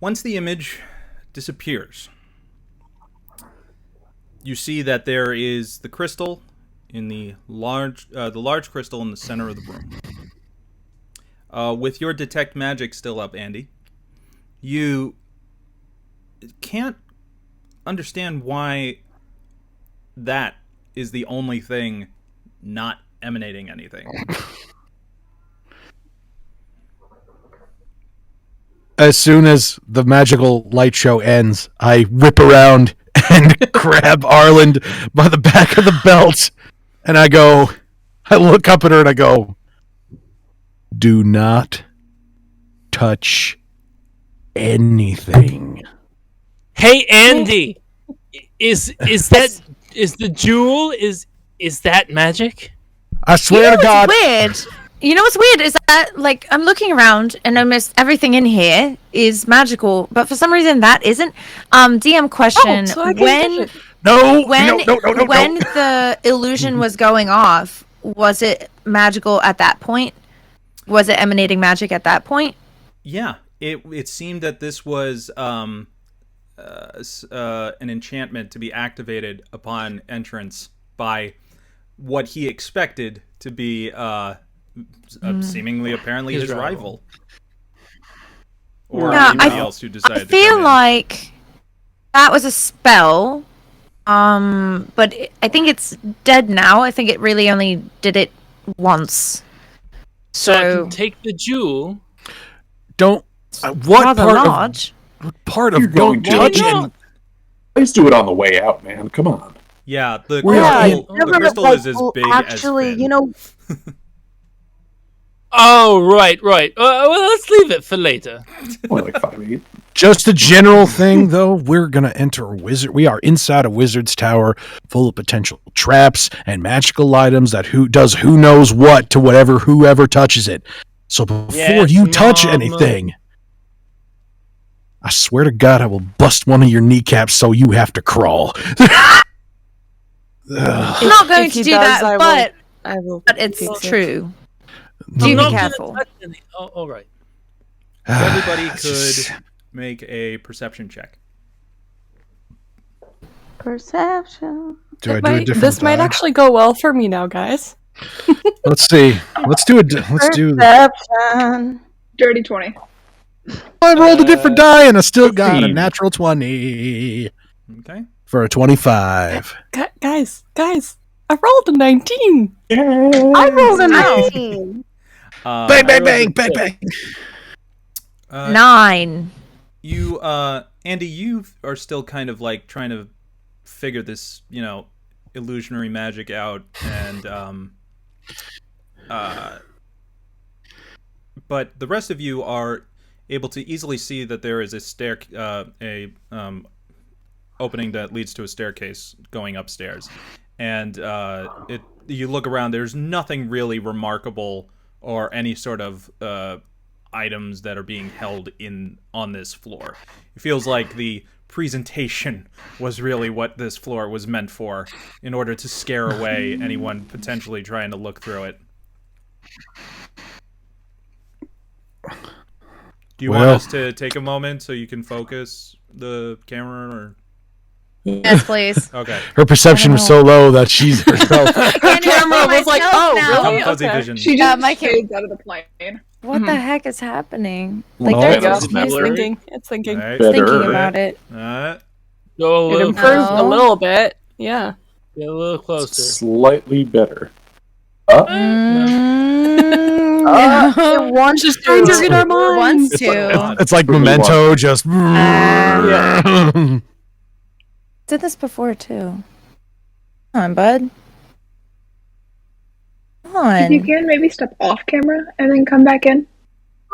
Once the image disappears, you see that there is the crystal in the large crystal in the center of the room. With your detect magic still up, Andy, you can't understand why that is the only thing not emanating anything. As soon as the magical light show ends, I whip around and grab Arlin by the back of the belt, and I look up at her and I go, "Do not touch anything." Hey, Andy, is the jewel is that magic? I swear to God. Weird. You know what's weird is that, like, I'm looking around and almost everything in here is magical, but for some reason that isn't. DM question: when the illusion was going off, was it magical at that point? Was it emanating magic at that point? Yeah, it seemed that this was an enchantment to be activated upon entrance by what he expected to be seemingly apparently his rival. Or anybody else who decided I feel like that was a spell, but I think it's dead now. I think it really only did it once. So I can take the jewel. Don't. What part of don't touch it? Please do it on the way out, man. Come on. Yeah, the crystal is as big as Finn. You know. Oh, right. Well, let's leave it for later. Only like 5'8". Just a general thing, though. We're gonna enter a wizard. We are inside a wizard's tower, full of potential traps and magical items that who knows what to whoever touches it. So before you touch anything, I swear to God, I will bust one of your kneecaps so you have to crawl. I'm not going to do that, but it's true. Do be careful. All right. Everybody could make a perception check. Perception. Do I do a different This might actually go well for me now, guys. Let's see. Let's do Perception. Dirty 20. I rolled a different die and I still got a natural 20. Okay. For a 25. Guys, I rolled a 19. I rolled a 19. Bang, bang, bang, bang, bang. 9. You, Andy, you are still kind of like trying to figure this, illusionary magic out, and but the rest of you are able to easily see that there is a opening that leads to a staircase going upstairs, and you look around. There's nothing really remarkable or any sort of items that are being held on this floor. It feels like the presentation was really what this floor was meant for, in order to scare away anyone potentially trying to look through it. Do you want us to take a moment so you can focus the camera, or? Yes, please. Okay. Her perception was so low that she's herself. Her camera was like, oh, really? Fuzzy vision. She just fades out of the plane. What the heck is happening? Well, Like, There you go. there's It's thinking. Right. thinking about it. Go a It little, improved a little bit. Yeah. get a little closer. Slightly better. It wants Just to. trying to read our minds. Wants to. It's like Memento, just. Did this before too. Come on, bud. Come on. If you can, maybe step off camera and then come back in.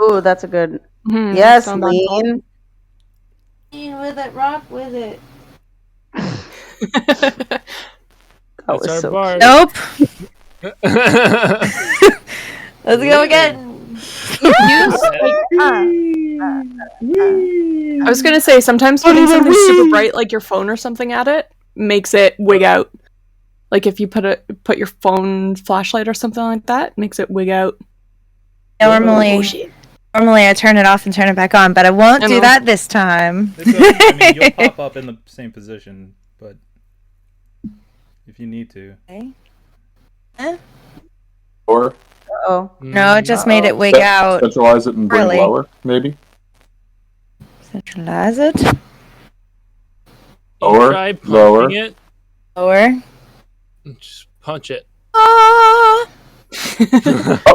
Ooh, that's a good. Mhm, Yes, sounds Lean. Lean with it, rock with it. That That's was our so. bar. Nope. Let's go again. I was gonna say sometimes putting something super bright like your phone or something at it makes it wig out. Like if you put your phone flashlight or something like that, makes it wig out. Normally Normally I turn it off and turn it back on, but I won't I do know. that this time. It's okay. I mean, you'll pop up in the same position, but if you need to. Or Oh, No, it just made it wig Cent- out. centralize it and bring Really? lower, maybe. Centralize it. Lower, Try punching lower. it. Lower. Just punch it. Oh,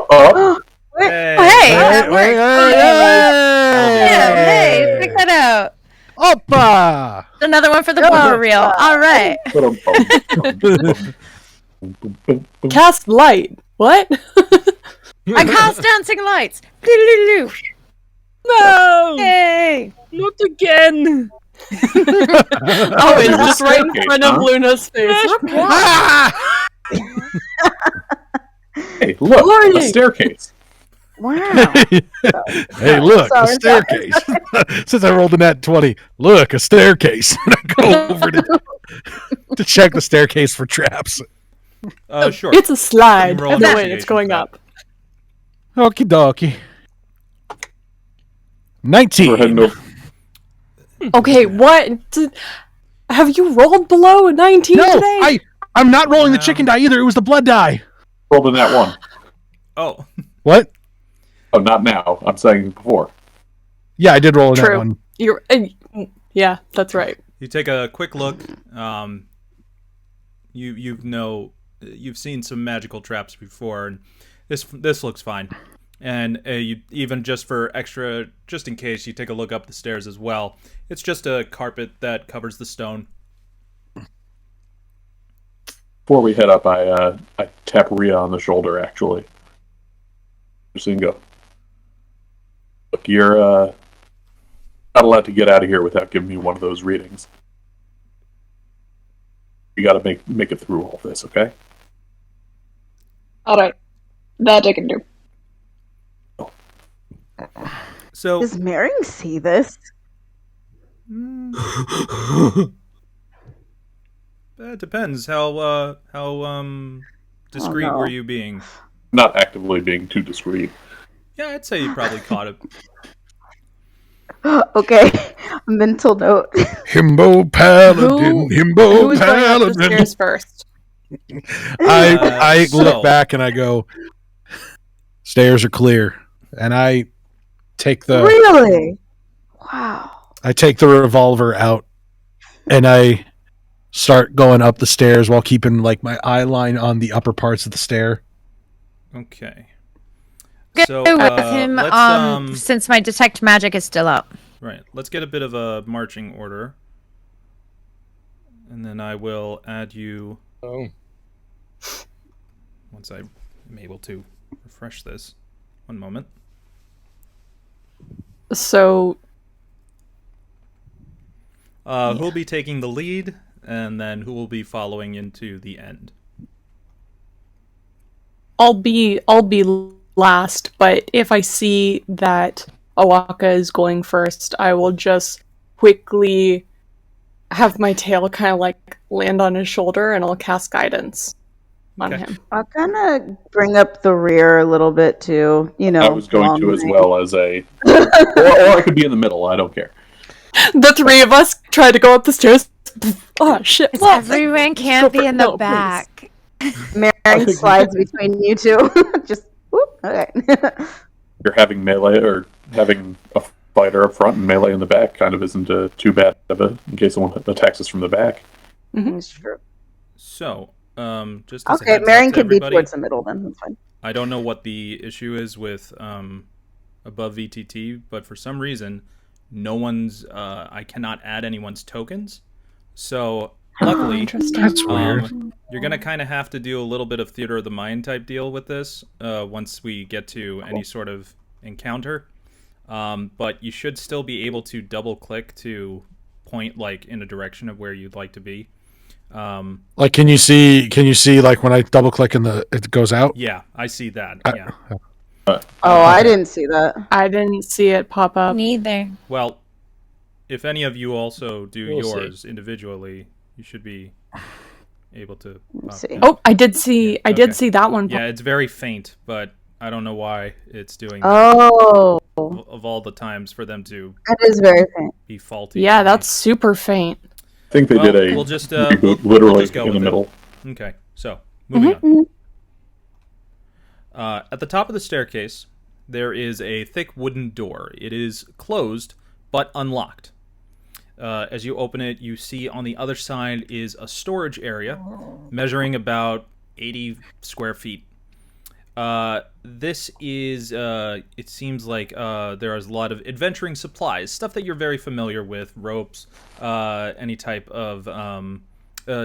Oh, Hey! hey, Hey, that worked. Yeah, hey, Hey. check that out. Oppa! Another one for the blooper reel. All right. Cast light. What? I cast dancing lights. Doo-doo-doo-doo. No! Hey. Not again! Oh, it's just right in front of Huh? Luna's face. Hey, look, a Warning. staircase. wow. Hey, look, a Sorry. staircase. Since I rolled a nat 20, look, a staircase. And I go over to check the staircase for traps. Sure. It's a slide. Roll No, an wait, it's investigation going for that. up. Okie dokie. We're heading 19. over. Okay, what? Have you rolled below a 19 No, today? I'm not rolling the No. chicken die either. It was the blood die. Rolled in that one. Oh, What? Oh, not now. I'm saying before. Yeah, I did roll in that True. one. You're, yeah, that's right. you take a quick look. You've seen some magical traps before, and this looks fine. And you even just in case, you take a look up the stairs as well. It's just a carpet that covers the stone. Before we head up, I tap Rhia on the shoulder, actually. Just so you can go. Look, you're not allowed to get out of here without giving me one of those readings. You got to make it through all this, okay? Alright. That I can do. So Does Mary see this? it depends. How discreet no. were you being? Not actively being too discreet. Yeah, I'd say you probably caught it. Okay, mental note. Himbo Paladin, Himbo Who's going up the Paladin. stairs first? I so- look back and I go, stairs are clear. And I take the Really? Wow. revolver out and I start going up the stairs while keeping like my eye line on the upper parts of the stair. Okay. Go So with him. let's Since my detect magic is still up. right. Let's get a bit of a marching order, and then I will add you Oh. once I'm able to refresh this. One moment. So, Who'll be taking the lead, and then who will be following into the end? I'll be last, but if I see that Oaxaca is going first, I will just quickly have my tail kind of like land on his shoulder and I'll cast guidance on Okay. him. I'll kind of bring up the rear a little bit too. You know, I was going to long as range. well as a... or I could be in the middle, I don't care. The three of us try to go up the stairs. Oh shit! Because everyone can't be in the No, please. back. Mary slides between you two. Just whoop, okay. You're having melee or having a fighter up front and melee in the back kind of isn't too bad of a in case someone attacks us from the back. It's true. So, just as a Okay, heads up Marion to can be everybody, towards the middle then. That's fine. I don't know what the issue is with above VTT, but for some reason, no one's. I cannot add anyone's tokens. So luckily, Interesting. That's weird. you're gonna kind of have to do a little bit of theater of the mind type deal with this once we get to any sort of encounter. But you should still be able to double click to point like in a direction of where you'd like to be. Like, can you see like when I double click and it goes out? Yeah, I see that. Yeah. Oh, I didn't see that. I didn't see it pop up. Neither. Well, if any of you also do We'll see. yours individually, you should be able to. Let's see. Oh, I did see. Yeah, I did okay. see that one. Yeah, it's very faint, but I don't know why it's doing Oh, that of all the times for them to that is very faint. be faulty. Yeah, that's super faint. I think they did a We'll just reboot we'll literally just go in the with it. middle. Okay, so moving on. At the top of the staircase, there is a thick wooden door. It is closed but unlocked. As you open it, you see on the other side is a storage area measuring about 80 square feet. This is, it seems like there is a lot of adventuring supplies, stuff that you're very familiar with, ropes, any type of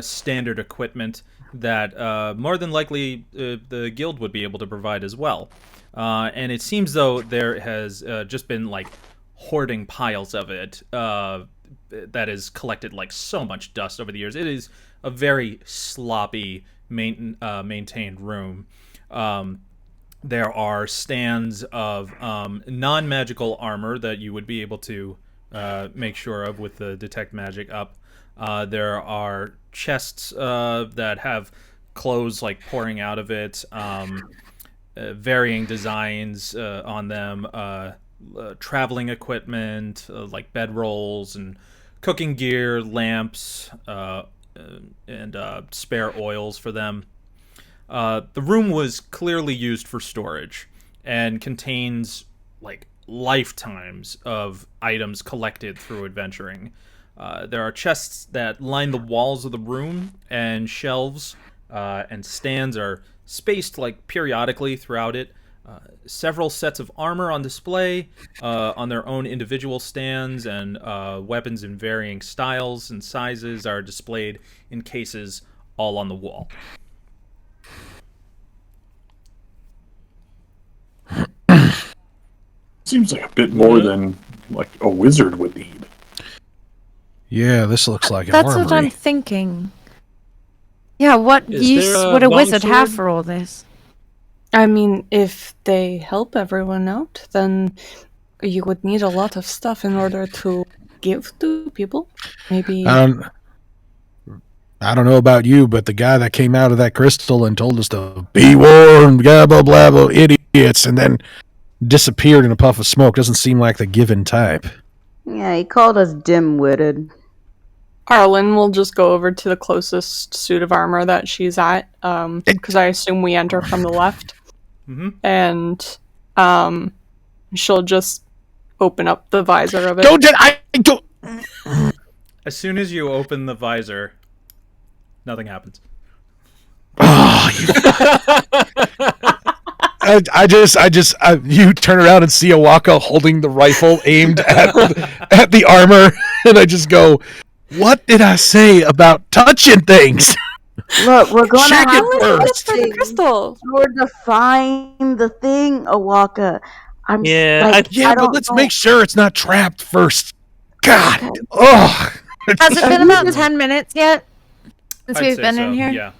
standard equipment that more than likely the guild would be able to provide as well. And it seems though there has just been like hoarding piles of it that has collected like so much dust over the years. It is a very sloppy maintained room. There are stands of non-magical armor that you would be able to make sure of with the detect magic up. There are chests that have clothes like pouring out of it, varying designs on them, traveling equipment like bedrolls and cooking gear, lamps, and spare oils for them. The room was clearly used for storage and contains like lifetimes of items collected through adventuring. There are chests that line the walls of the room, and shelves and stands are spaced like periodically throughout it. Several sets of armor on display on their own individual stands, and weapons in varying styles and sizes are displayed in cases all on the wall. Seems like a bit more than like a wizard would need. Yeah, this looks like an That's armory. what I'm thinking. Yeah, what Is use there a would a wizard have longsword? for all this? I mean, if they help everyone out, then you would need a lot of stuff in order to give to people. Maybe. I don't know about you, but the guy that came out of that crystal and told us to be warned, blah, blah, blah, blah, idiots, and then disappeared in a puff of smoke doesn't seem like the given type. Yeah, he called us dim-witted. Arlin will just go over to the closest suit of armor that she's at, because I assume we enter from the left. Mm-hmm. And she'll just open up the visor of it. Don't. As soon as you open the visor, nothing happens. Oh, you turn around and see Oaxaca holding the rifle aimed at the armor, and I just go, "What did I say about touching things?" Look, we're going Check to have it to first. For the crystal. We're to find the thing, Oaxaca. Yeah, Yeah, but let's make sure it's not trapped first. God. Oh. Has it been about 10 minutes yet since I'd we've say been so, in here? Yeah.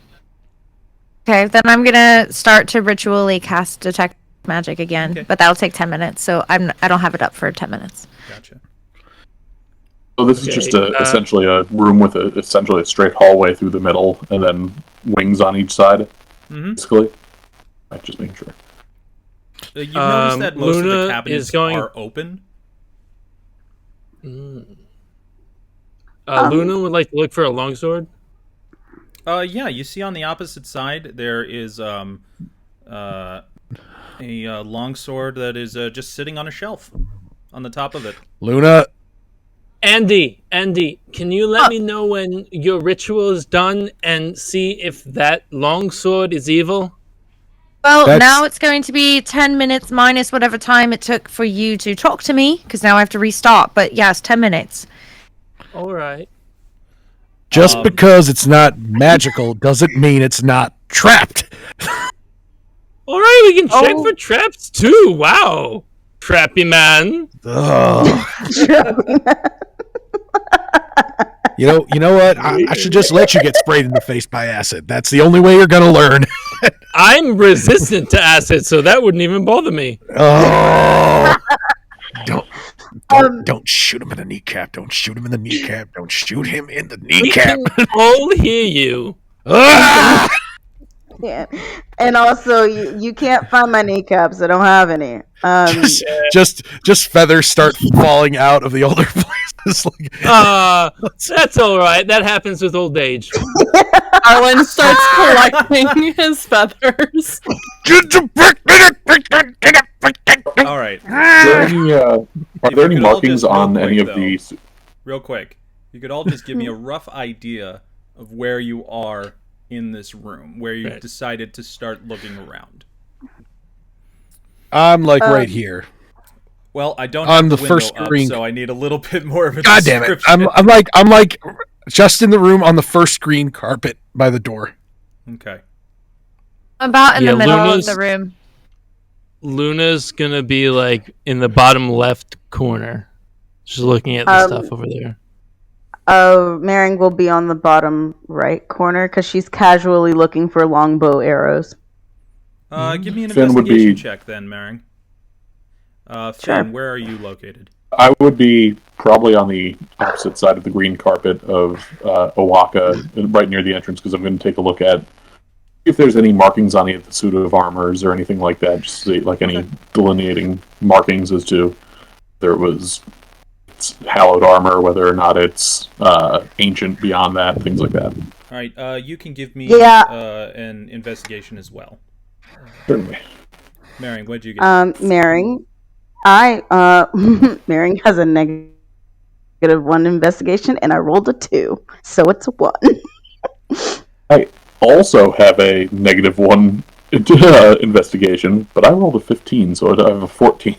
Okay, then I'm gonna start to ritually cast detect magic again, Okay. but that'll take 10 minutes, so I don't have it up for 10 minutes. Gotcha. So this is Okay, just essentially a room with essentially a straight hallway through the middle, and then wings on each side. Mm-hmm. Basically, I'm just making sure. You notice that most of Luna the cabinets is going- are open. Luna would like to look for a longsword. Yeah, you see on the opposite side there is a longsword that is just sitting on a shelf on the top of it. Luna, Andy, can you let me know when your ritual is done and see if that longsword is evil? Well, That's- now it's going to be 10 minutes minus whatever time it took for you to talk to me, because now I have to restart, but yes, 10 minutes. All right. just because it's not magical doesn't mean it's not trapped. All right, we can check for traps too. Wow. Trappy man. Ugh. You know what? I should just let you get sprayed in the face by acid. That's the only way you're gonna learn. I'm resistant to acid, so that wouldn't even bother me. Oh. Don't shoot him in the kneecap. Don't shoot him in the kneecap. Don't shoot him in the We kneecap. can all hear you. Ah! can't. And also, you can't find my kneecaps. I don't have any. Just feathers start falling out of the older places. That's all right. That happens with old age. Arlin starts collecting his feathers. All right. Are there any markings on any of these? Real quick, you could all just give me a rough idea of where you are in this room, where you decided to start looking around. I'm right here. Well, I don't on have the the first window screen. up, so I need a little bit more of a God damn it! description. I'm like just in the room on the first green carpet by the door. Okay. About in the middle of the room. Luna's gonna be like in the bottom left corner, just looking at the stuff over there. Maring will be on the bottom right corner because she's casually looking for longbow arrows. Give me an Finn investigation check then, Maring. Finn, Sure. where are you located? I would be probably on the opposite side of the green carpet of Oaxaca, right near the entrance, because I'm going to take a look at if there's any markings on any of the suit of armors or anything like that, just see, like any delineating markings as to whether it was hallowed armor, whether or not it's ancient beyond that, things like that. All right, you can give me an investigation as well. Certainly. Maring, what'd you get? Maring, Maring has a negative 1 investigation, and I rolled a 2, so it's a 1. I also have a negative 1 investigation, but I rolled a 15, so I have a 14.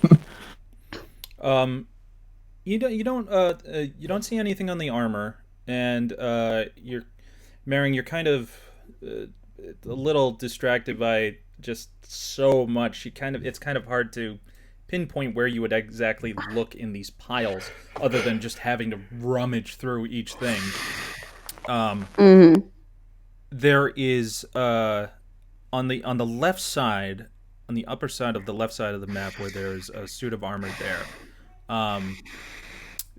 You don't see anything on the armor, and Maring, you're kind of a little distracted by just so much. It's kind of hard to pinpoint where you would exactly look in these piles, other than just having to rummage through each thing. There is on the left side, on the upper side of the left side of the map, where there's a suit of armor there.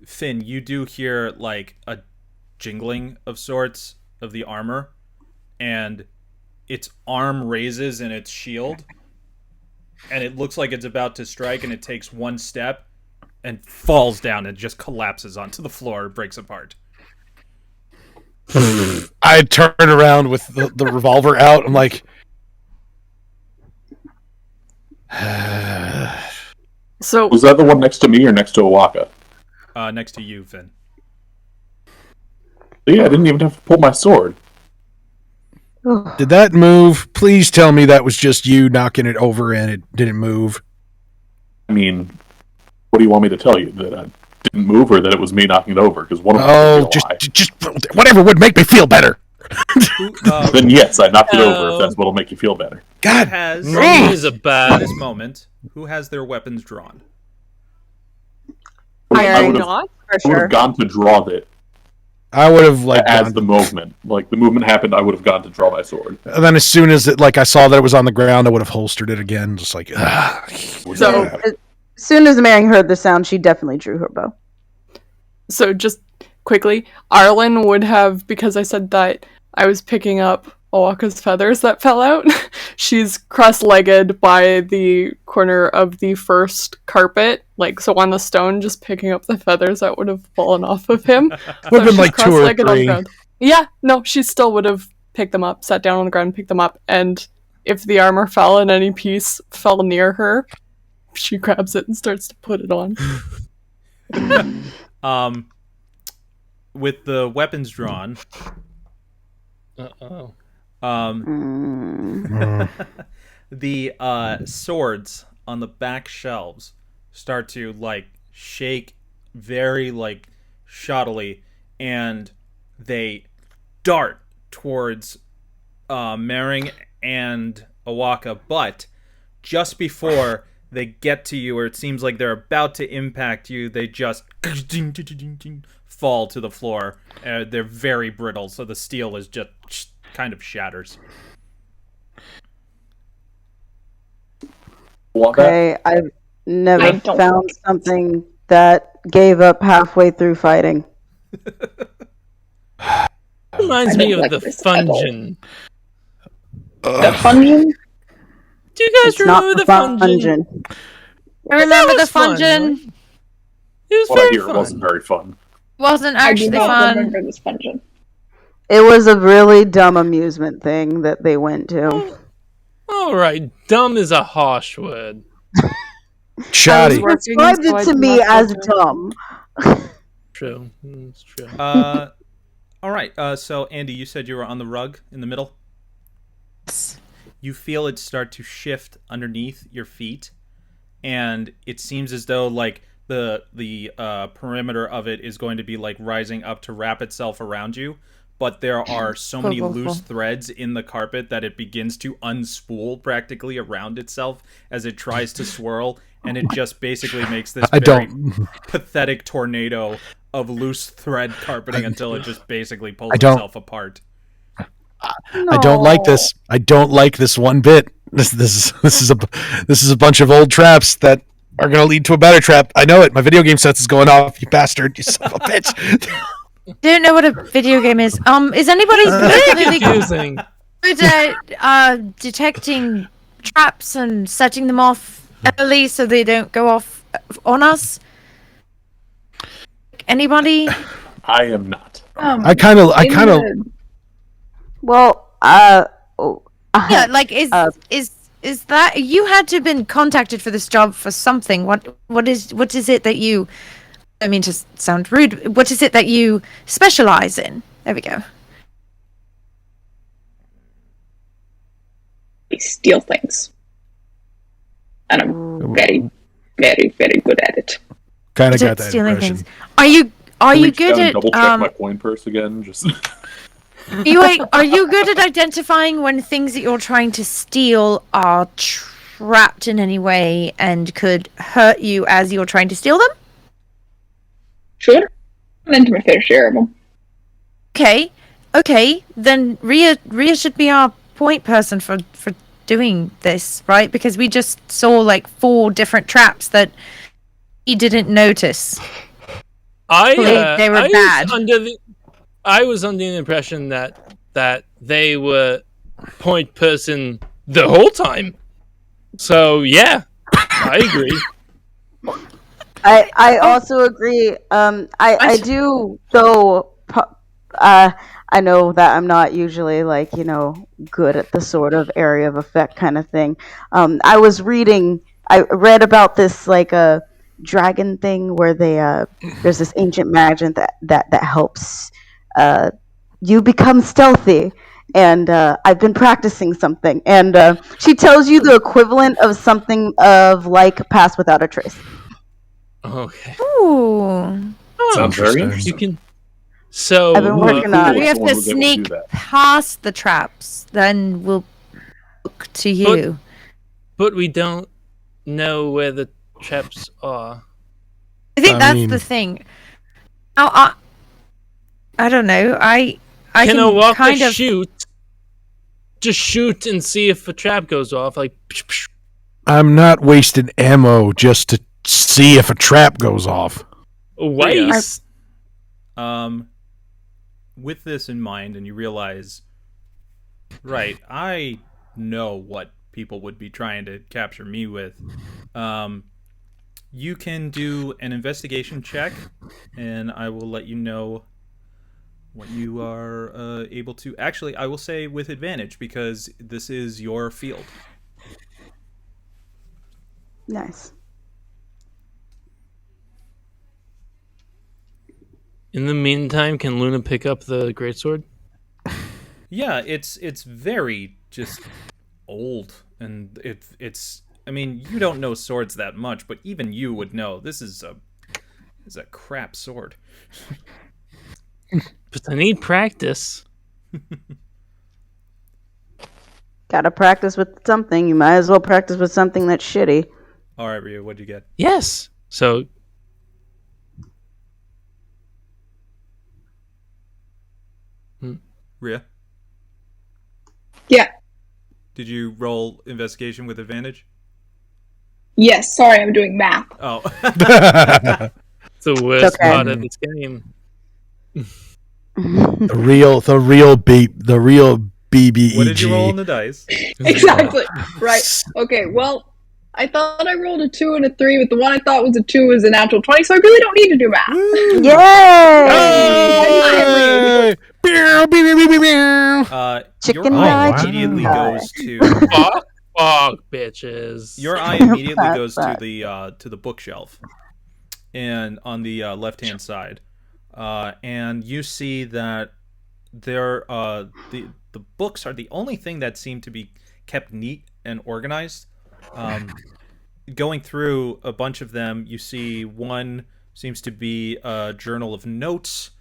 Finn, you do hear like a jingling of sorts of the armor, and its arm raises in its shield, and it looks like it's about to strike, and it takes one step and falls down and just collapses onto the floor, breaks apart. I turn around with the revolver out. I'm like, so was that the one next to me or next to Oaxaca? Next to you, Finn. Yeah, I didn't even have to pull my sword. did that move? Please tell me that was just you knocking it over and it didn't move. I mean, what do you want me to tell you? That I didn't move, or that it was me knocking it over? Because one of them just whatever would make me feel better. Then yes, I knocked it over. If that's what'll make you feel better. God, Is a bad. At this moment, who has their weapons drawn? I would not have gone to draw it I would have as the movement. Like the movement happened, I would have gone to draw my sword. And then as soon as I saw that it was on the ground, I would have holstered it again, just like. So as soon as Maring heard the sound, she definitely drew her bow. So just quickly, Arlin would have, because I said that I was picking up Oaxaca's feathers that fell out. She's cross-legged by the corner of the first carpet, so on the stone, just picking up the feathers that would have fallen off of him. Would have been she's like 2 or cross-legged on the 3. ground. Yeah, no, she still would have picked them up, sat down on the ground, picked them up, and if the armor fell and any piece fell near her, she grabs it and starts to put it on. With the weapons drawn. The swords on the back shelves start to shake very shoddily, and they dart towards Maring and Oaxaca, but just before they get to you, or it seems like they're about to impact you, they just fall to the floor. They're very brittle, so the steel is just kind of shatters. Okay, I've never found something that gave up halfway through fighting. Reminds me of the Fungin. The Fungin? Do you guys It's not remember the the Fungin? Fungin. I remember the was fun, Fungin. right? It was What I very hear fun. wasn't very fun. Wasn't I do actually not fun. remember this Fungin. It was a really dumb amusement thing that they went to. All right, dumb is a harsh word. Shoddy. You described so it I to do me not as judge. dumb. True, it's true. All right. So Andy, you said you were on the rug in the middle. You feel it start to shift underneath your feet, and it seems as though like the perimeter of it is going to be like rising up to wrap itself around you. But there are so many loose threads in the carpet that it begins to unspool practically around itself as it tries to swirl, and it just basically makes this very pathetic tornado of loose thread carpeting until it just basically pulls itself apart. I don't like this. I don't like this one bit. This is a bunch of old traps that are going to lead to a better trap. I know it. My video game sets is going off. You bastard! You son of a bitch. Don't know what a video game is. Is anybody particularly Confusing. good at detecting traps and setting them off early so they don't go off on us? Anybody? I am not. I kind of. Well, Yeah, like is that you had to have been contacted for this job for something? What is it that you? I mean to sound rude. What is it that you specialize in? There we go. We steal things. And I'm very, very, very good at it. Kind of got that Stealing impression. things. Are you Reach good down and at double check my coin purse again? Just are you good at identifying when things that you're trying to steal are trapped in any way and could hurt you as you're trying to steal them? Sure. I'm into my fair share of them. Okay. Then Rhia should be our point person for doing this, right? Because we just saw like 4 different traps that he didn't notice. They were bad. I was under the impression that they were point person the whole time. So yeah, I agree. I also agree. I do though. I know that I'm not usually like good at the sort of area of effect kind of thing. I read about this like a dragon thing where there's this ancient magic that helps you become stealthy. And I've been practicing something, and she tells you the equivalent of something of like pass without a trace. Okay. Ooh. sounds very interesting. You can. So I've been working on We it. have someone to was able to do sneak that. past the traps, then we'll look to you. But we don't know where the traps are. I think I that's mean- the thing. I don't know. I Can can Oaxaca kind of shoot? Just shoot and see if a trap goes off. Like, I'm not wasting ammo just to see if a trap goes off. waste. With this in mind, and you realize, right, I know what people would be trying to capture me with. You can do an investigation check, and I will let you know what you are able to. Actually, I will say with advantage because this is your field. Nice. In the meantime, can Luna pick up the greatsword? Yeah, it's very just old, and it's. I mean, you don't know swords that much, but even you would know this is a crap sword. But I need practice. Gotta practice with something. You might as well practice with something that's shitty. All right, Rhia, what'd you get? Yes. So. Rhia, Yeah. did you roll investigation with advantage? Yes, sorry, I'm doing math. Oh. It's the worst okay. part of this game. The real BBEG. What did you roll on the dice? Exactly. Right. Okay, well, I thought I rolled a 2 and a 3, but the one I thought was a 2 was a natural 20, so I really don't need to do math. Yay! Your Chicken eye fried immediately chicken goes to Fuck, bitches. your eye immediately Fat, goes fat. to the bookshelf, and on the left hand side, and you see that there the books are the only thing that seem to be kept neat and organized. Going through a bunch of them, you see one seems to be a journal of notes.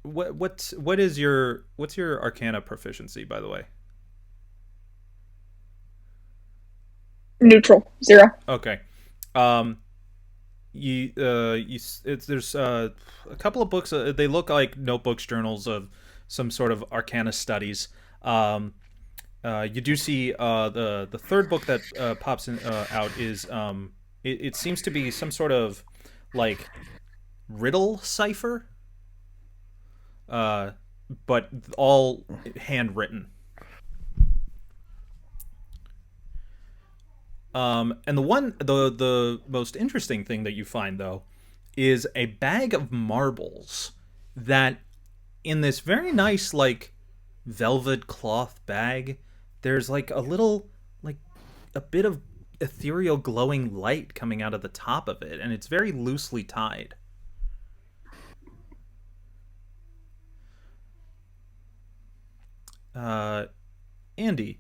What's your Arcana proficiency, by the way? Neutral. 0. Okay. There's a couple of books. They look like notebooks, journals of some sort of Arcana studies. You do see the third book that pops out is it seems to be some sort of like riddle cipher, but all handwritten. And the most interesting thing that you find, though, is a bag of marbles that, in this very nice, like, velvet cloth bag, there's, like, a bit of ethereal glowing light coming out of the top of it, and it's very loosely tied. Andy,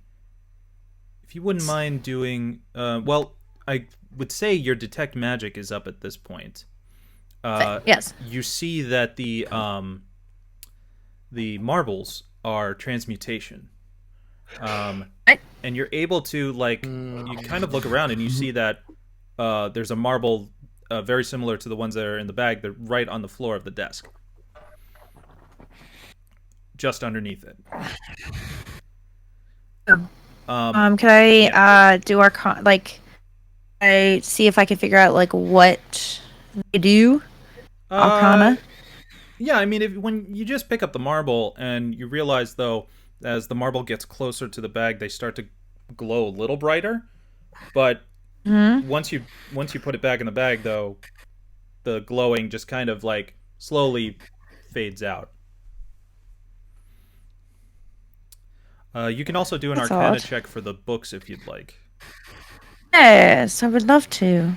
if you wouldn't mind doing, well, I would say your detect magic is up at this point. Yes. You see that the marbles are transmutation, and you're able to you kind of look around and you see that there's a marble very similar to the ones that are in the bag. They're right on the floor of the desk, just underneath it. Can I do I see if I can figure out what they do? Arcana? Yeah, I mean, when you just pick up the marble and you realize, though, as the marble gets closer to the bag, they start to glow a little brighter. But once you put it back in the bag, though, the glowing just kind of slowly fades out. You can also do an That's Arcana odd. check for the books if you'd like. Yes, I would love to.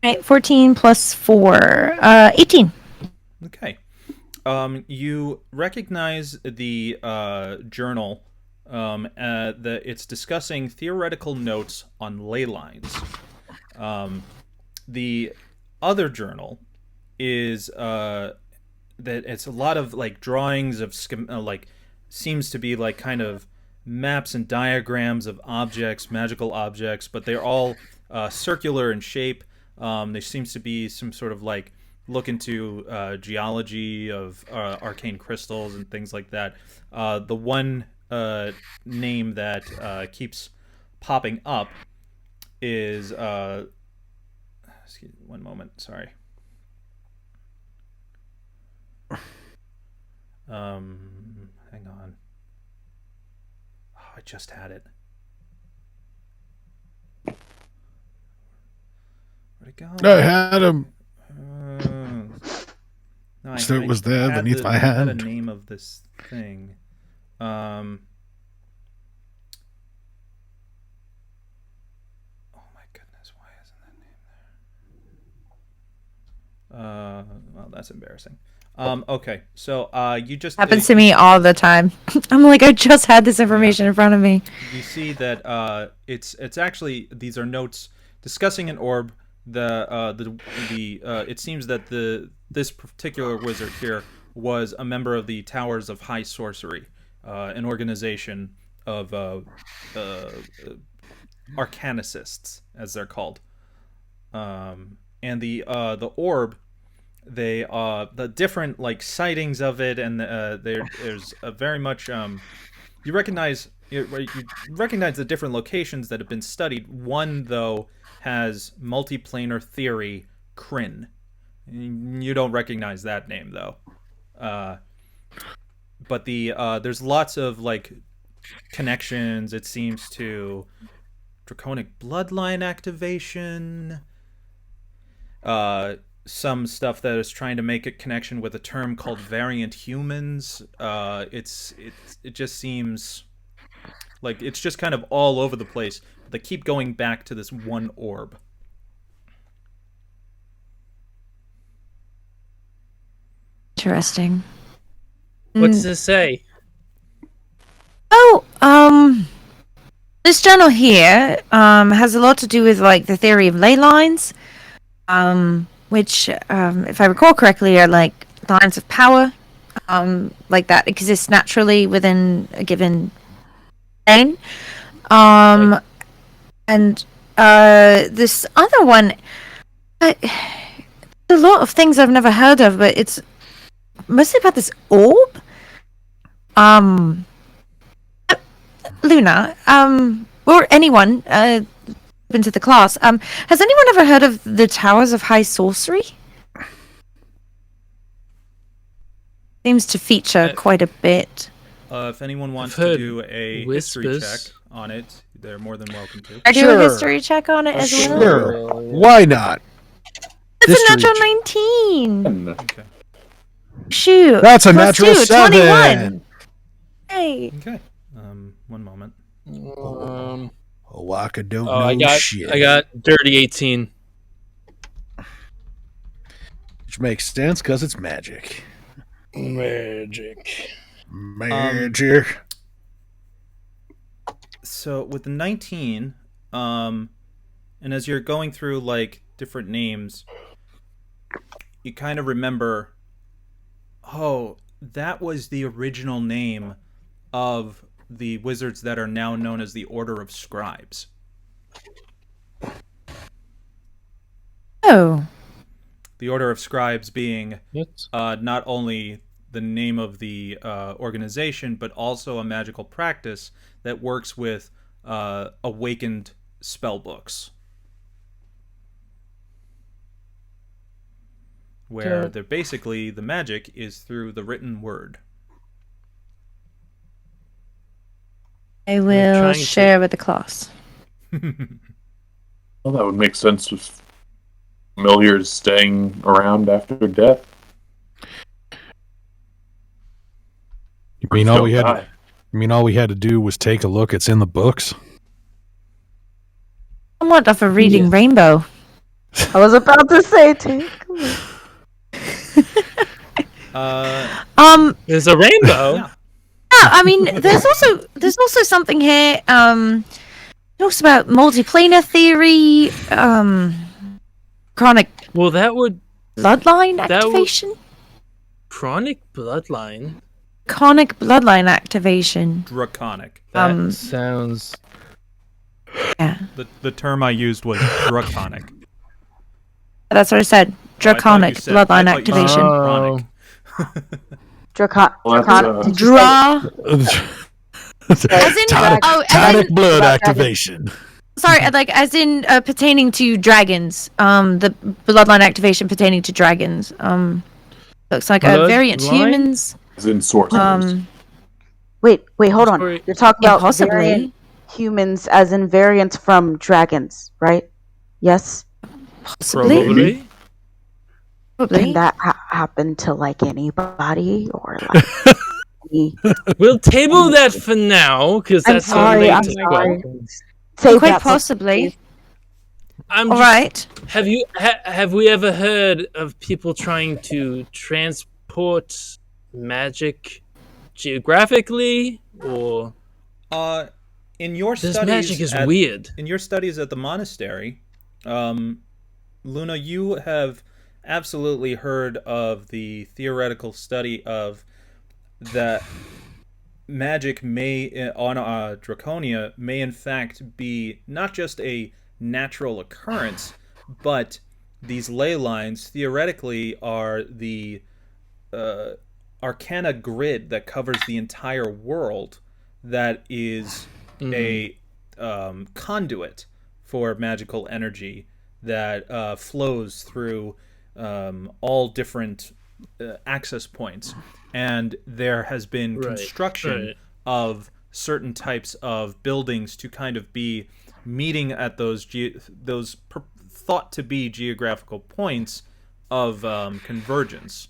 Right, 14 plus 4, 18. Okay. You recognize the journal. It's discussing theoretical notes on ley lines. The other journal is that it's a lot of drawings of seems to be kind of maps and diagrams of objects, magical objects, but they're all circular in shape. There seems to be some sort of look into geology of arcane crystals and things like that. The one name that keeps popping up is excuse me, one moment, sorry. Hang on. Oh, I just had it. Where'd it go? I had him. No, So it was I there had beneath my I had a hand. name of this thing. Oh my goodness, why isn't that name there? Well, that's embarrassing. Okay, so you just Happens to me all the time. I'm I just had this information in front of me. You see that it's actually, these are notes discussing an orb. It seems that this particular wizard here was a member of the Towers of High Sorcery, an organization of arcanicists, as they're called. And the orb, the different sightings of it, and there's a very much you recognize the different locations that have been studied. One, though, has multiplanar theory Kryn, You don't recognize that name though. But there's lots of like connections. It seems to draconic bloodline activation. Some stuff that is trying to make a connection with a term called variant humans. It just seems like it's just kind of all over the place. They keep going back to this one orb. Interesting. What does it say? Oh, this journal here has a lot to do with like the theory of ley lines, which, if I recall correctly, are like lines of power, like that exist naturally within a given plane. And this other one, a lot of things I've never heard of, but it's mostly about this orb. Luna, or anyone, into the class, has anyone ever heard of the Towers of High Sorcery? Seems to feature quite a bit. If anyone wants to do a history check on it, they're more than welcome to. I do a history check on it as well. Sure. Why not? It's a natural 19. Okay. Shoot. That's a Plus natural 2, 7. 21. Hey. Okay. One moment. Oaxaca don't know shit. I got dirty 18. Which makes sense because it's magic. Magic. So with the 19, and as you're going through like different names, you kind of remember, oh, that was the original name of the wizards that are now known as the Order of Scribes. Oh. The Order of Scribes being not only the name of the organization, but also a magical practice that works with awakened spell books. Where they're basically, the magic is through the written word. I will share with the class. Well, that would make sense with familiars staying around after death. You mean all we had to do was take a look? It's in the books. Somewhat of a reading rainbow. I was about to say, take a look. There's a rainbow. Yeah, I mean, there's also something here. Talks about multiplanar theory. Chronic. Well, that would bloodline activation. Chronic bloodline. Chronic bloodline activation. Draconic. That sounds. Yeah. The term I used was draconic. That's what I said. Draconic bloodline activation. Draconic. Tonic blood activation. Sorry, like as in pertaining to dragons. The bloodline activation pertaining to dragons. Looks like a variant humans. As in sorcerers. Wait, hold on. You're talking about possibly variant humans as in variants from dragons, right? Yes. Possibly. Can that happen to like anybody or like? We'll table that for now because that's sorry. Quite possibly. All right. Have we ever heard of people trying to transport magic geographically or? In your this studies, magic is weird. In your studies at the monastery, Luna, you have absolutely heard of the theoretical study of that magic may on Draconia may in fact be not just a natural occurrence, but these ley lines theoretically are the arcana grid that covers the entire world that is a conduit for magical energy that flows through all different access points, and there has been construction of certain types of buildings to kind of be meeting at those thought to be geographical points of convergence.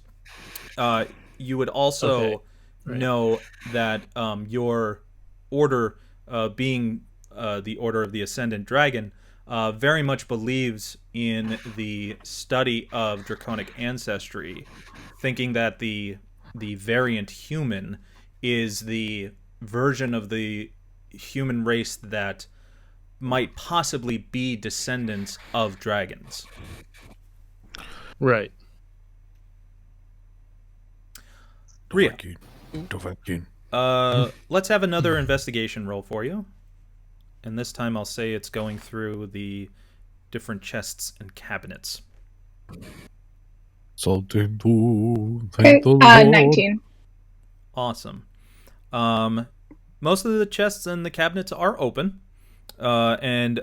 You would also know that your order, being the Order of the Ascendant Dragon, very much believes in the study of draconic ancestry, thinking that the variant human is the version of the human race that might possibly be descendants of dragons. Right. Rhia, Don't let's have another investigation roll for you. And this time I'll say it's going through the different chests and cabinets. Something Okay, 19. Awesome. Most of the chests and the cabinets are open. And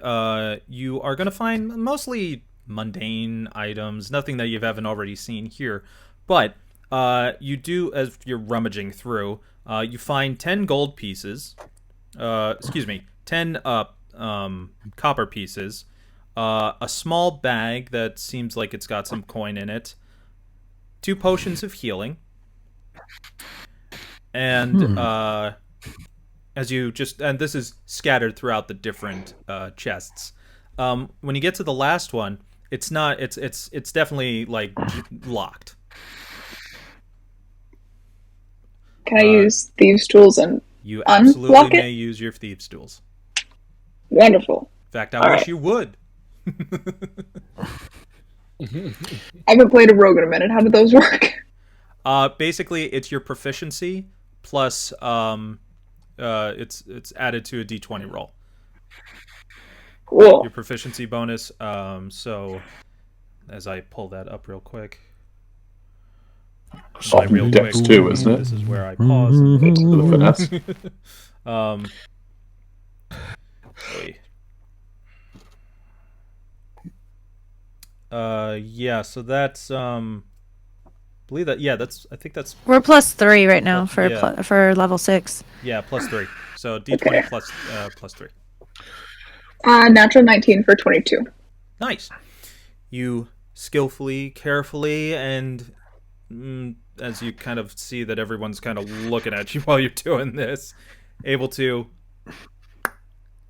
you are going to find mostly mundane items, nothing that you haven't already seen here. But you do, as you're rummaging through, you find 10 gold pieces. 10 copper pieces. A small bag that seems like it's got some coin in it. 2 potions of healing. And as you just, and this is scattered throughout the different chests. When you get to the last one, it's not. It's definitely like locked. Can I use thieves' tools and You absolutely unlock it? may use your thieves' tools. Wonderful. In fact, I All wish right. you would. I haven't played a rogue in a minute. How did those work? Basically, it's your proficiency plus it's added to a d20 roll. Cool. Your proficiency bonus. So, as I pull that up real quick. Something dex too, isn't it? This is where I pause. It's for the finesse. Yeah, so that's believe that I think that's We're +3 right now for Yeah. for level 6. +3. So d20 Okay. plus 3. Natural 19 for 22. Nice. You skillfully, carefully, and as you kind of see that everyone's kind of looking at you while you're doing this, able to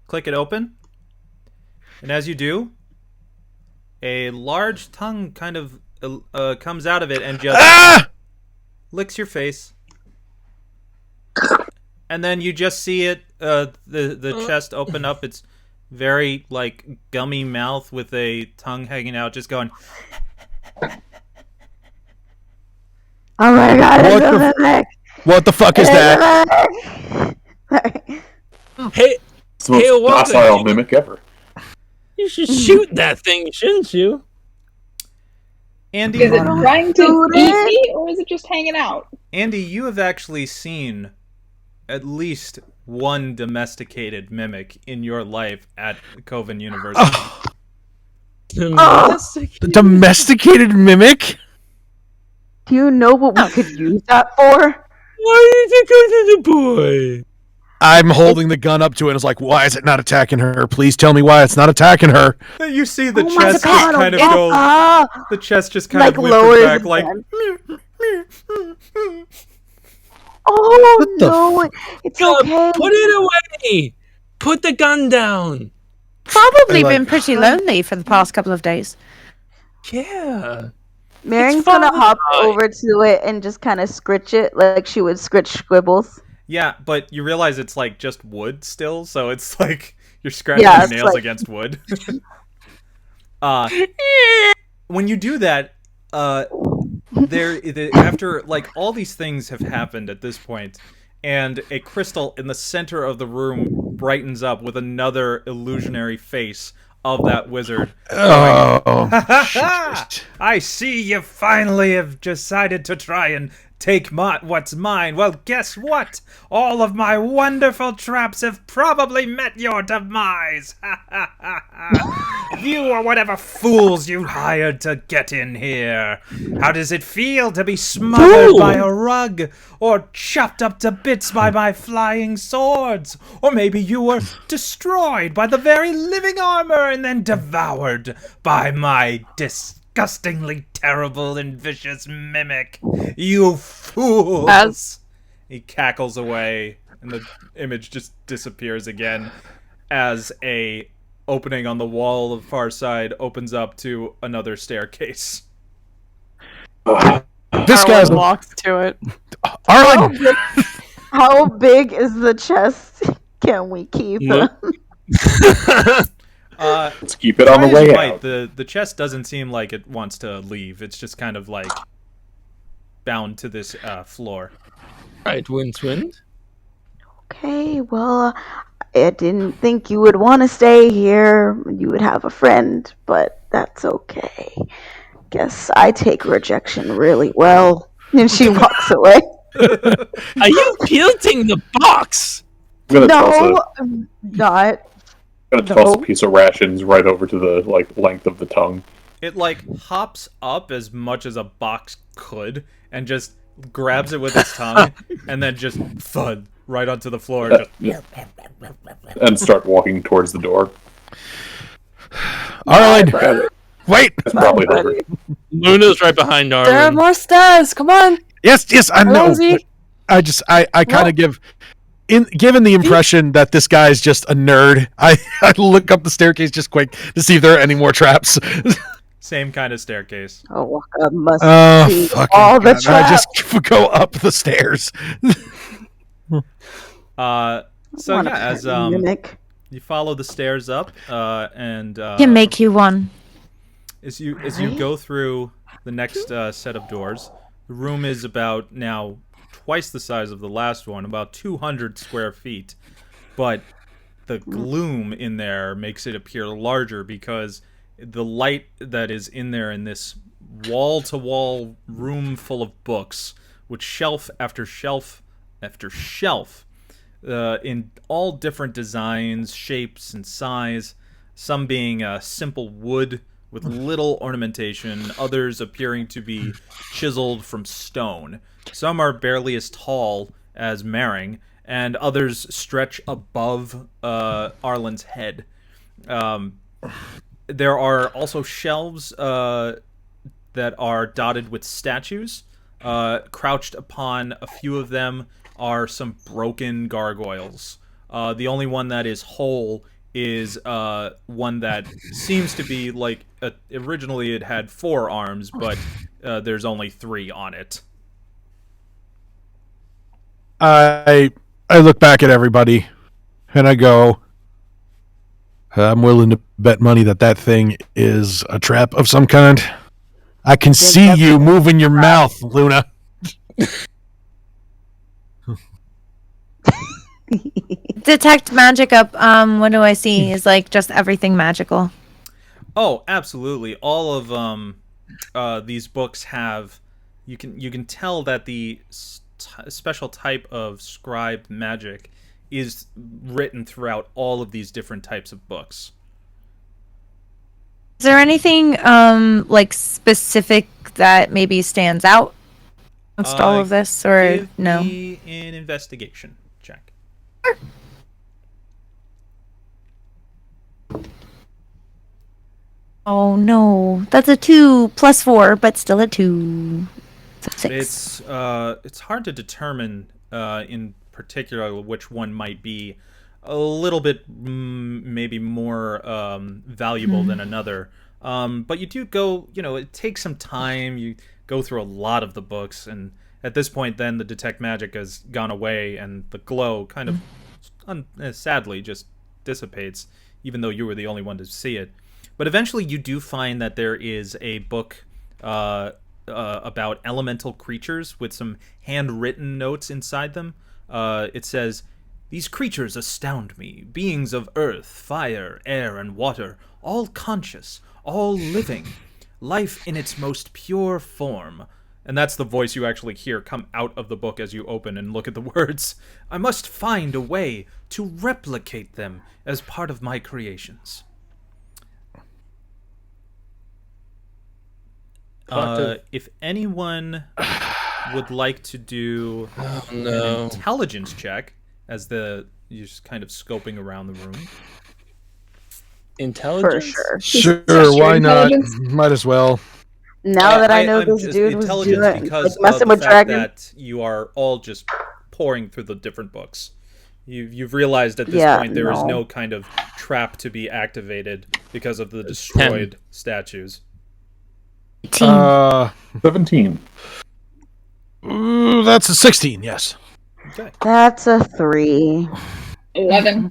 click it open. And as you do, a large tongue kind of comes out of it and just licks your face. And then you just see it, the chest open up. It's very, like, gummy mouth with a tongue hanging out, just going... Oh my god, What it's the a mimic! What the fuck is that? Sorry. Hey, It's the most Hey, Walker, docile you- mimic ever. you should shoot that thing, shouldn't you? Andy, Is it trying to Shoot eat it. me, or is it just hanging out? Andy, you have actually seen at least one domesticated mimic in your life at Coven University. The domesticated mimic? Do you know what we could use that for? Why did you go to the boy? I'm holding the gun up to it and it's like, why is it not attacking her? Please tell me why it's not attacking her. You see the Oh my chest just God, kind of it's- go. ah, The chest just kind like of whimpers lowers back, its like. head. Oh What the no, it's okay. Put it away. Put the gun down. Probably I like- been pretty lonely for the past couple of days. Yeah. Marin's gonna fine. hop over to it and just kind of scritch it like she would scritch squibbles. Yeah, but you realize it's like just wood still, so it's like you're scratching Yeah, your it's nails like- against wood. When you do that, after like all these things have happened at this point, and a crystal in the center of the room brightens up with another illusionary face of that wizard. Oh. I see you finally have decided to try and take what's mine. Well, guess what? All of my wonderful traps have probably met your demise. You or whatever fools you hired to get in here. How does it feel to be smothered by a rug? Or chopped up to bits by my flying swords? Or maybe you were destroyed by the very living armor and then devoured by my disgustingly terrible and vicious mimic. You fools! He cackles away, and the image just disappears again as a opening on the wall of the far side opens up to another staircase. This guy walks to it. Arlin! How big is the chest? Can we keep it? Let's keep it on the way out. The chest doesn't seem like it wants to leave. It's just kind of like bound to this floor. Right, wind. Okay, well, I didn't think you would want to stay here. You would have a friend, but that's okay. Guess I take rejection really well. And she walks away. Are you tilting the box? No, I'm not. I'm gonna toss a piece of rations right over to the length of the tongue. It hops up as much as a box could and just grabs it with its tongue and then just thud right onto the floor. And start walking towards the door. Arlin! Wait! It's probably hungry. Luna's right behind Arlin. There are more stairs. Come on. Yes, I know. Rosie. I kind of given the impression that this guy's just a nerd, I look up the staircase just quick to see if there are any more traps. Same kind of staircase. Oh, must Oh, see all the God. I traps. just go up the stairs. So yeah, as mimic. you follow the stairs up, and Can make you one. as you go through the next set of doors, the room is about now twice the size of the last one, about 200 square feet, but the gloom in there makes it appear larger because the light that is in there in this wall-to-wall room full of books, with shelf after shelf after shelf, in all different designs, shapes, and size, some being simple wood with little ornamentation, others appearing to be chiseled from stone. Some are barely as tall as Maring, and others stretch above Arlin's head. There are also shelves that are dotted with statues. Crouched upon a few of them are some broken gargoyles. The only one that is whole is one that seems to be originally it had 4 arms, but there's only 3 on it. I look back at everybody and I go, I'm willing to bet money that thing is a trap of some kind. I can see you moving your mouth, Luna. Detect magic up. What do I see? Is just everything magical. Oh, absolutely. All of these books have. You can tell that the special type of scribe magic is written throughout all of these different types of books. Is there anything specific that maybe stands out amongst all of this, or give no? Me an investigation check. Oh no, that's a 2 plus 4, but still a 2. So 6. It's hard to determine in particular which one might be a little bit maybe more valuable than another. But you do go, it takes some time. You go through a lot of the books, and at this point then the detect magic has gone away and the glow kind of sadly just dissipates, even though you were the only one to see it. But eventually you do find that there is a book about elemental creatures with some handwritten notes inside them. It says, "These creatures astound me, beings of earth, fire, air, and water, all conscious, all living, life in its most pure form. And that's the voice you actually hear come out of the book as you open and look at the words. I must find a way to replicate them as part of my creations. If anyone would like to do an intelligence check, as you're just kind of scoping around the room. Intelligence? For sure. Sure, why not? Might as well. Now that I know this dude was doing because like messing of the with fact dragons. that you are all just pouring through the different books. You've realized at this point there is no kind of trap to be activated because of the destroyed statues. 17. That's a 16, yes. Okay. That's a 3. 11.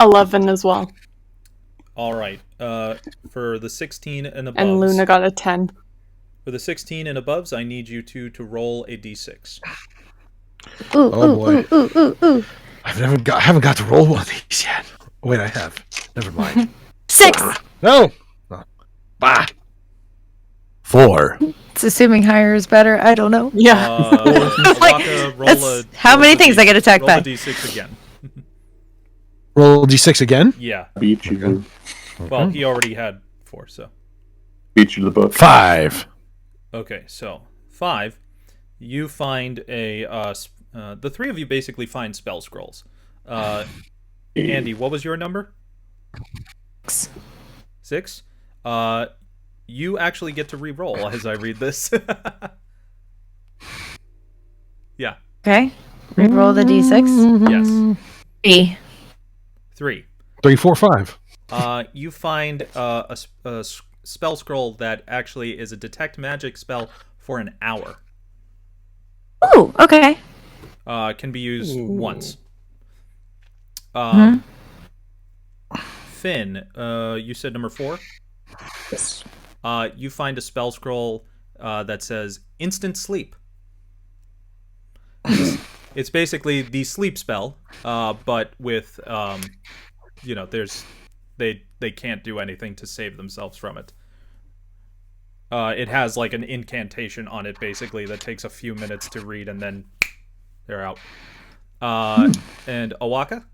11 as well. All right. For the 16 and above. And Luna got a 10. For the 16 and aboves, I need you to roll a d6. Boy. I haven't got to roll one of these yet. Wait, I have. Never mind. 6. No. Bah. 4. It's assuming higher is better. I don't know. Yeah. How many things I get attacked by? Roll a d6 again. Roll d6 again? Yeah. Beat you. Well, he already had 4, so. Beat you to the book. 5. Okay, so 5. You find the three of you basically find spell scrolls. Andy, what was your number? 6. You actually get to re-roll as I read this. Yeah. Okay. Re-roll the d6. Yes. 3. 3, 4, 5. You find a spell scroll that actually is a detect magic spell for an hour. Oh, okay. Can be used once. Finn, you said number 4? Yes. You find a spell scroll that says instant sleep. It's basically the sleep spell, but with they can't do anything to save themselves from it. It has like an incantation on it basically that takes a few minutes to read and then they're out. And Oaxaca,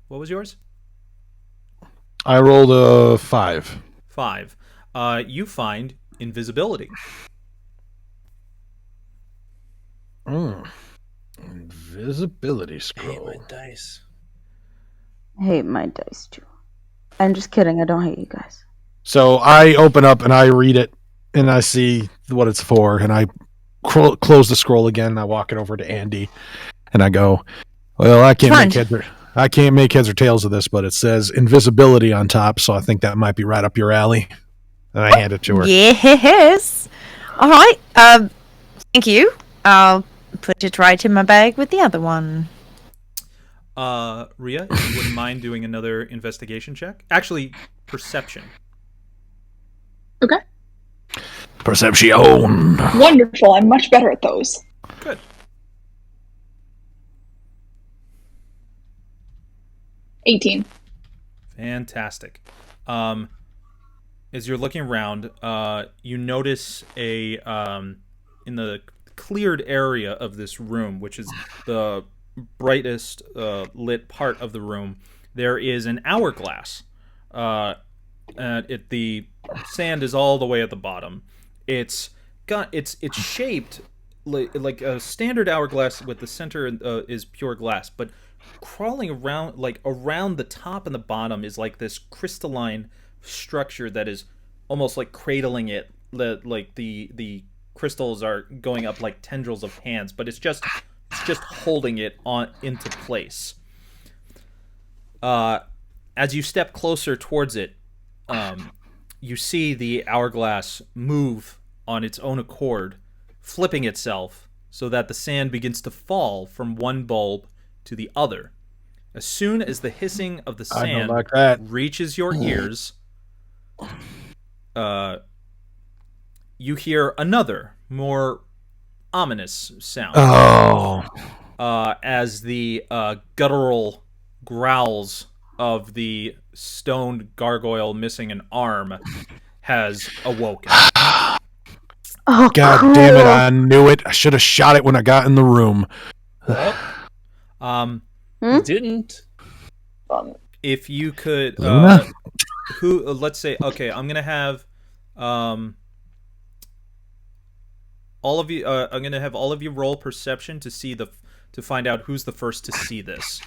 what was yours? I rolled a 5. 5. You find invisibility. Invisibility scroll. I hate my dice. I hate my dice too. I'm just kidding. I don't hate you guys. So I open up and I read it and I see what it's for and I close the scroll again and I walk it over to Andy and I go, well, I can't make heads or tails of this, but it says invisibility on top, so I think that might be right up your alley. And I hand it to her. Yes. All right. Thank you. I'll put it right in my bag with the other one. Rhia, if you wouldn't mind doing another investigation check. Actually, perception. Okay. Perception. Wonderful. I'm much better at those. Good. $18. Fantastic. As you're looking around, you notice in the cleared area of this room, which is the brightest lit part of the room, there is an hourglass. The sand is all the way at the bottom. It's shaped like a standard hourglass with the center is pure glass, but crawling around the top and the bottom is like this crystalline structure that is almost like cradling it. The crystals are going up like tendrils of hands, but it's just holding it into place. As you step closer towards it, you see the hourglass move on its own accord, flipping itself so that the sand begins to fall from one bulb to the other. As soon as the hissing of the sand reaches your ears, you hear another, more ominous sound. As the guttural growls of the stoned gargoyle missing an arm has awoken. Oh, God cool. damn it! I knew it. I should have shot it when I got in the room. You didn't. If you could, Luna? let's say, okay, I'm gonna have, all of you. I'm gonna have all of you roll perception to find out who's the first to see this.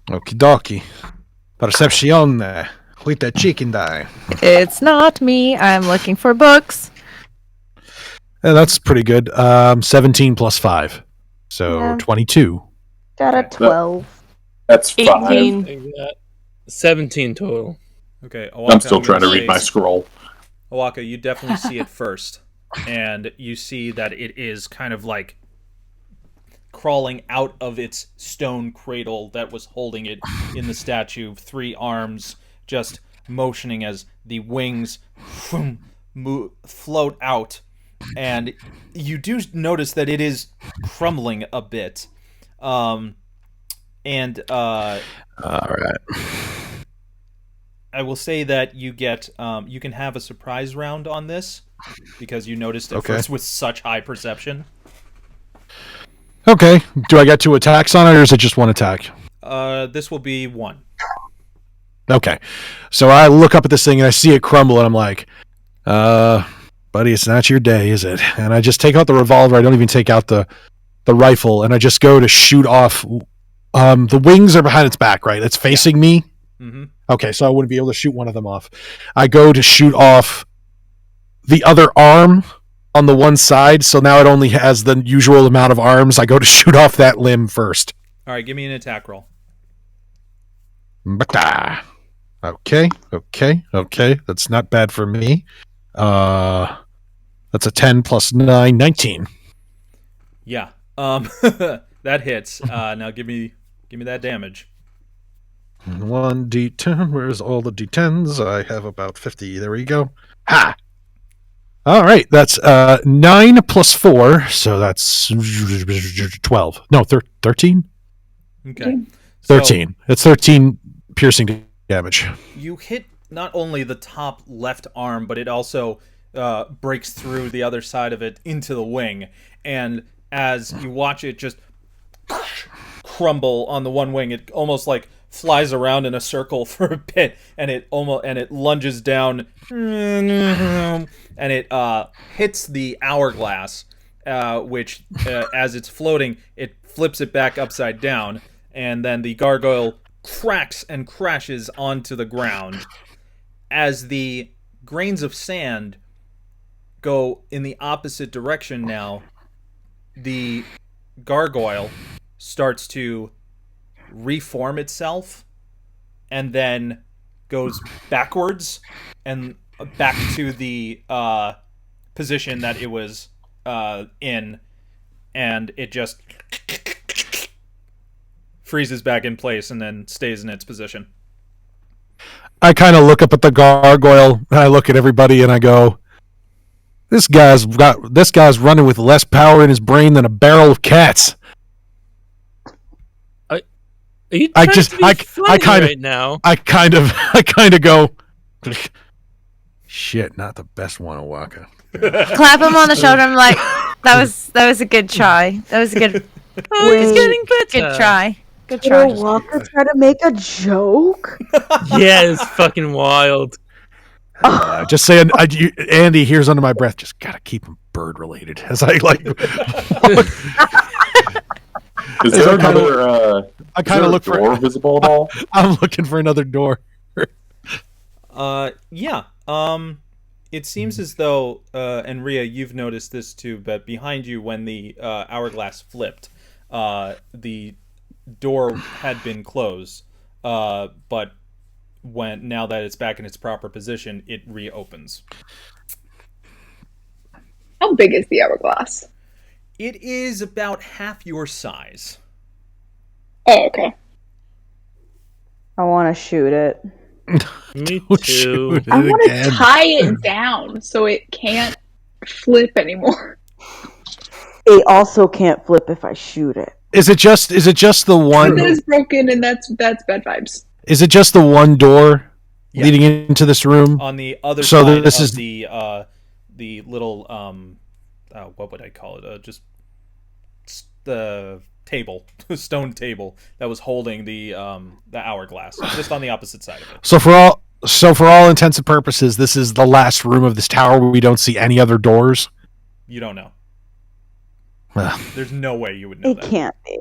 Okie dokie. Percepcione. With the chicken die. It's not me. I'm looking for books. Yeah, that's pretty good. 17 plus 5. So Yeah. 22. Got a 12. That's 5. 18. I got 17 total. Okay, I'm still trying to gonna read say- my scroll. Oaxaca, you definitely see it first, and you see that it is kind of like crawling out of its stone cradle that was holding it in the statue, 3 arms just motioning as the wings float out, and you do notice that it is crumbling a bit. All right. I will say that you get you can have a surprise round on this because you noticed it first with such high perception. Okay. Do I get 2 attacks on it, or is it just 1 attack? This will be 1. Okay. So I look up at this thing and I see it crumble, and I'm like, buddy, it's not your day, is it? And I just take out the revolver. I don't even take out the rifle, and I just go to shoot off. The wings are behind its back, right? It's facing me. Mm-hmm. Okay, so I wouldn't be able to shoot one of them off. I go to shoot off the other arm on the one side, so now it only has the usual amount of arms. I go to shoot off that limb first. All right, give me an attack roll. Okay. That's not bad for me. That's a 10 plus 9, 19. Yeah. That hits. Now give me that damage. 1 D10. Where's all the D10s? I have about 50. There we go. Ha! All right. That's 9 plus 4. So that's 12. No, 13? Okay. So 13. It's 13 piercing damage. you hit not only the top left arm, but it also breaks through the other side of it into the wing. And as you watch it just crumble on the one wing, it almost like flies around in a circle for a bit, and it lunges down, and it hits the hourglass, which as it's floating, it flips it back upside down, and then the gargoyle cracks and crashes onto the ground. As the grains of sand go in the opposite direction now, the gargoyle starts to reform itself and then goes backwards and back to the position that it was in, and it just freezes back in place and then stays in its position. I kind of look up at the gargoyle, and I look at everybody, and I go, this guy's running with less power in his brain than a barrel of cats. Are you I trying just- to be I funny kind of- right now? I kind of go, shit, not the best one, Oaxaca. Clap him on the shoulder. I'm like, that was a good try. That was a good. Oh, it's getting better. Good try. Good Did try. Walker try to make a joke? Yeah, it's fucking wild. Just saying, Andy hears under my breath, just gotta keep him bird related. As I like, Is there another I kind of look door for. visible at all? I'm looking for another door. Yeah. It seems as though, and Rhia, you've noticed this too, but behind you, when the hourglass flipped, the door had been closed, but now that it's back in its proper position, it reopens. How big is the hourglass? It is about half your size. Oh, okay. I want to shoot it. Me Don't too. shoot it I want to again. tie it down so it can't flip anymore. It also can't flip if I shoot it. Is it just the one? It is broken, and that's bad vibes. Is it just the one door Yeah. leading into this room? On the other So side this of is- the little what would I call it? Just the table, stone table that was holding the hourglass, just on the opposite side of it. So for all intents and purposes, this is the last room of this tower where we don't see any other doors. You don't know. Well, there's no way you would know It that. can't be.